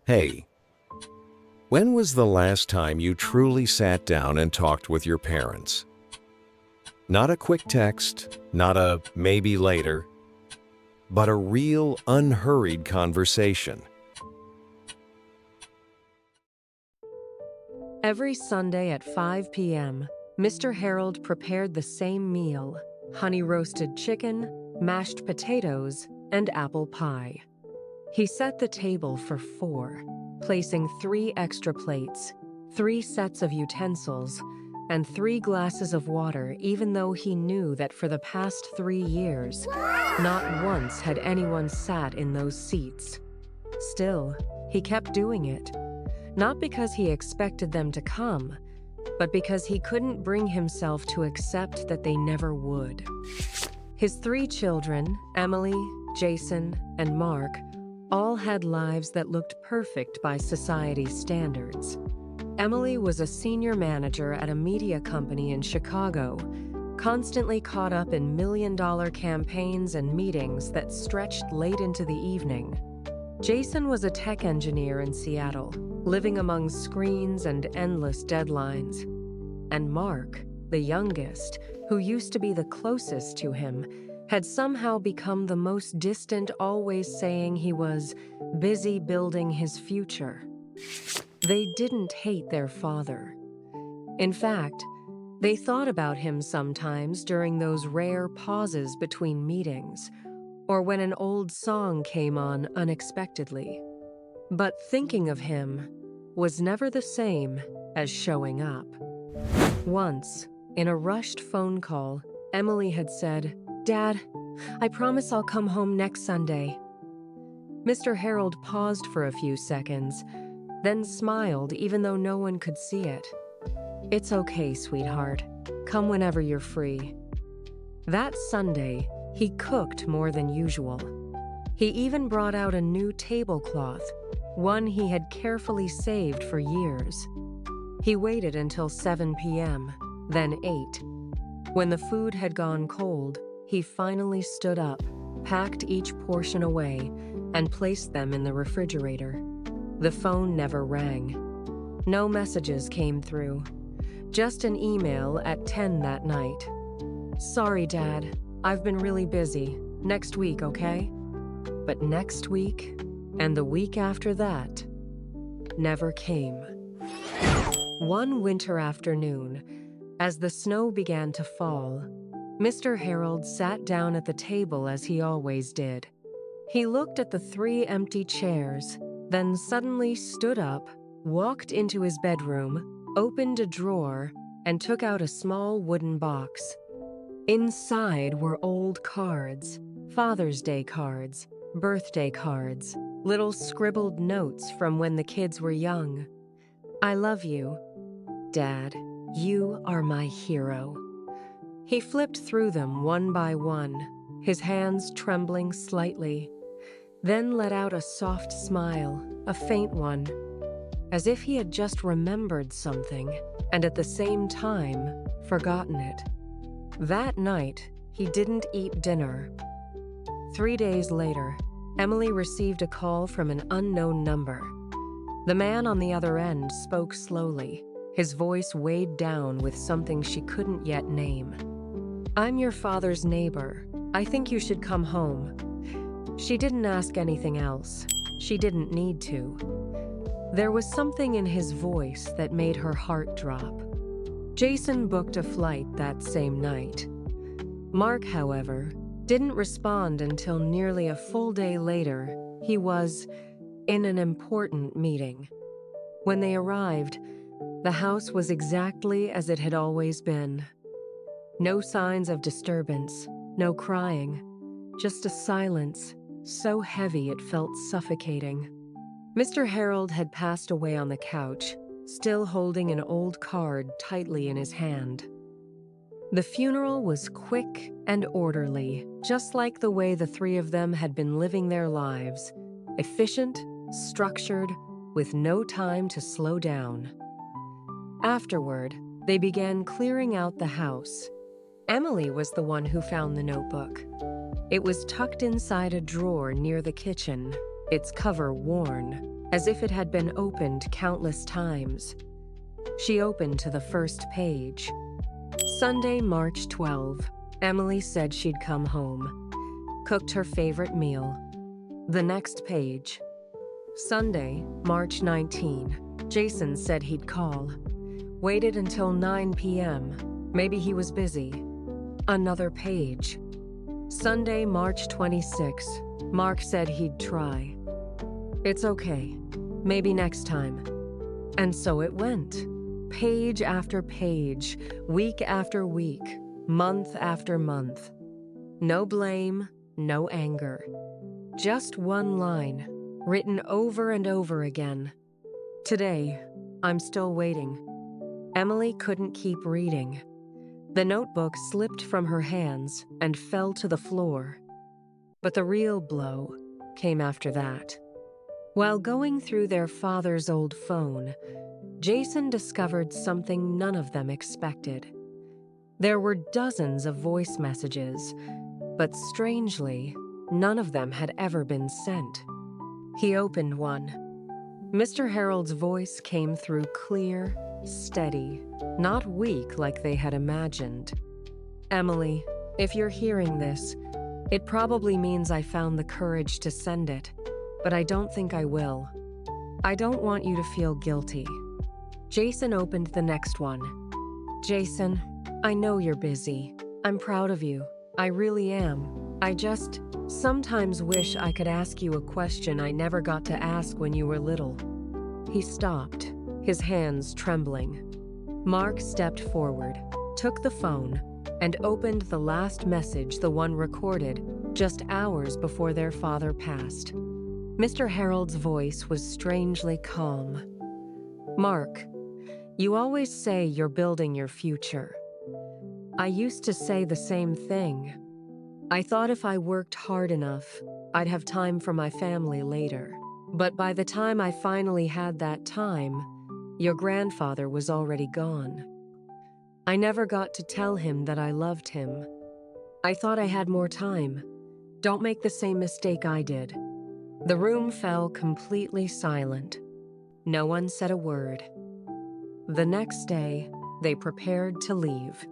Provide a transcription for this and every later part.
Hey, when was the last time you truly sat down and talked with your parents? Not a quick text, not a maybe later, but a real, unhurried conversation. Every Sunday at 5 p.m., Mr. Harold prepared the same meal: honey-roasted chicken, mashed potatoes, and apple pie. He set the table for 4, placing 3 extra plates, 3 sets of utensils, and 3 glasses of water, even though he knew that for the past 3 years, not once had anyone sat in those seats. Still, he kept doing it. Not because he expected them to come, but because he couldn't bring himself to accept that they never would. His 3 children, Emily, Jason, and Mark, all had lives that looked perfect by society's standards. Emily was a senior manager at a media company in Chicago, constantly caught up in million-dollar campaigns and meetings that stretched late into the evening. Jason was a tech engineer in Seattle, living among screens and endless deadlines. And Mark, the youngest, who used to be the closest to him, had somehow become the most distant, always saying he was busy building his future. They didn't hate their father. In fact, they thought about him sometimes during those rare pauses between meetings, or when an old song came on unexpectedly. But thinking of him was never the same as showing up. Once, in a rushed phone call, Emily had said, "Dad, I promise I'll come home next Sunday." Mr. Harold paused for a few seconds, then smiled even though no one could see it. "It's okay, sweetheart. Come whenever you're free." That Sunday, he cooked more than usual. He even brought out a new tablecloth, one he had carefully saved for years. He waited until 7 p.m., then 8. When the food had gone cold, he finally stood up, packed each portion away, and placed them in the refrigerator. The phone never rang. No messages came through. Just an email at 10 that night. "Sorry, Dad. I've been really busy. Next week, okay?" But next week, and the week after that, never came. One winter afternoon, as the snow began to fall, Mr. Harold sat down at the table as he always did. He looked at the 3 empty chairs, then suddenly stood up, walked into his bedroom, opened a drawer, and took out a small wooden box. Inside were old cards, Father's Day cards, birthday cards, little scribbled notes from when the kids were young. "I love you, Dad. You are my hero." He flipped through them one by one, his hands trembling slightly, then let out a soft smile, a faint one, as if he had just remembered something and at the same time forgotten it. That night, he didn't eat dinner. 3 days later, Emily received a call from an unknown number. The man on the other end spoke slowly, his voice weighed down with something she couldn't yet name. "I'm your father's neighbor. I think you should come home." She didn't ask anything else. She didn't need to. There was something in his voice that made her heart drop. Jason booked a flight that same night. Mark, however, didn't respond until nearly a full day later. He was in an important meeting. When they arrived, the house was exactly as it had always been. No signs of disturbance, no crying, just a silence so heavy it felt suffocating. Mr. Harold had passed away on the couch, still holding an old card tightly in his hand. The funeral was quick and orderly, just like the way the 3 of them had been living their lives, efficient, structured, with no time to slow down. Afterward, they began clearing out the house. Emily was the one who found the notebook. It was tucked inside a drawer near the kitchen, its cover worn. as if it had been opened countless times. She opened to the first page. Sunday, March 12. Emily said she'd come home. Cooked her favorite meal. The next page. Sunday, March 19. Jason said he'd call. Waited until 9 p.m. Maybe he was busy. Another page. Sunday, March 26. Mark said he'd try. It's okay. Maybe next time. And so it went. Page after page, week after week, month after month. No blame, no anger. Just one line, written over and over again. Today, I'm still waiting. Emily couldn't keep reading. The notebook slipped from her hands and fell to the floor. But the real blow came after that. While going through their father's old phone, Jason discovered something none of them expected. There were dozens of voice messages, but strangely, none of them had ever been sent. He opened one. Mr. Harold's voice came through clear, steady, not weak like they had imagined. Emily, if you're hearing this, it probably means I found the courage to send it, but I don't think I will. I don't want you to feel guilty. Jason opened the next one. Jason, I know you're busy. I'm proud of you. I really am. I just sometimes wish I could ask you a question I never got to ask when you were little. He stopped, his hands trembling. Mark stepped forward, took the phone, and opened the last message, the one recorded just hours before their father passed. Mr. Harold's voice was strangely calm. Mark, you always say you're building your future. I used to say the same thing. I thought if I worked hard enough, I'd have time for my family later. But by the time I finally had that time, your grandfather was already gone. I never got to tell him that I loved him. I thought I had more time. Don't make the same mistake I did. The room fell completely silent. No one said a word. The next day, they prepared to leave.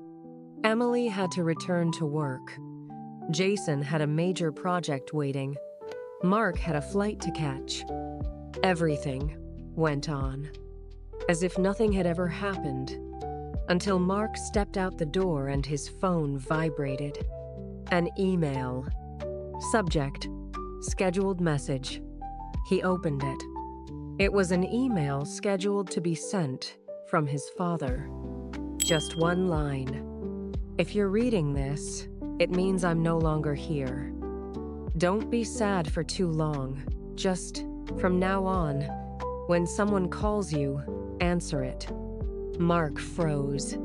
Emily had to return to work. Jason had a major project waiting. Mark had a flight to catch. Everything went on, as if nothing had ever happened, until Mark stepped out the door and his phone vibrated. An email. Subject, scheduled message. He opened it. It was an email scheduled to be sent from his father. Just one line. If you're reading this, it means I'm no longer here. Don't be sad for too long. Just, from now on, when someone calls you, answer it. Mark froze.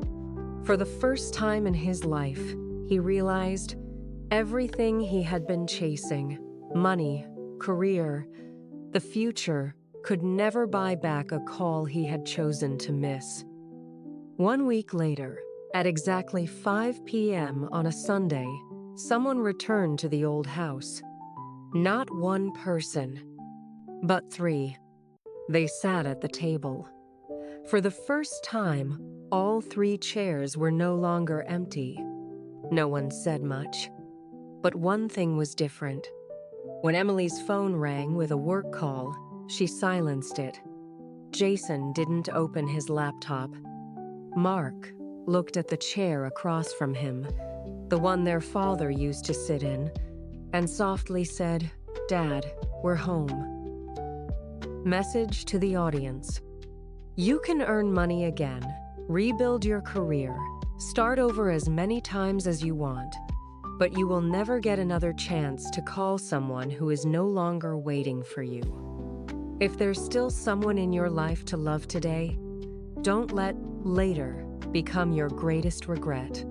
For the first time in his life, he realized everything he had been chasing, money, career, the future, could never buy back a call he had chosen to miss. 1 week later, at exactly 5 p.m. on a Sunday, someone returned to the old house. Not one person, but 3. They sat at the table. For the first time, all 3 chairs were no longer empty. No one said much. But one thing was different. When Emily's phone rang with a work call, she silenced it. Jason didn't open his laptop. Mark looked at the chair across from him, the one their father used to sit in, and softly said, "Dad, we're home." Message to the audience. You can earn money again, rebuild your career, start over as many times as you want, but you will never get another chance to call someone who is no longer waiting for you. If there's still someone in your life to love today, don't let later become your greatest regret.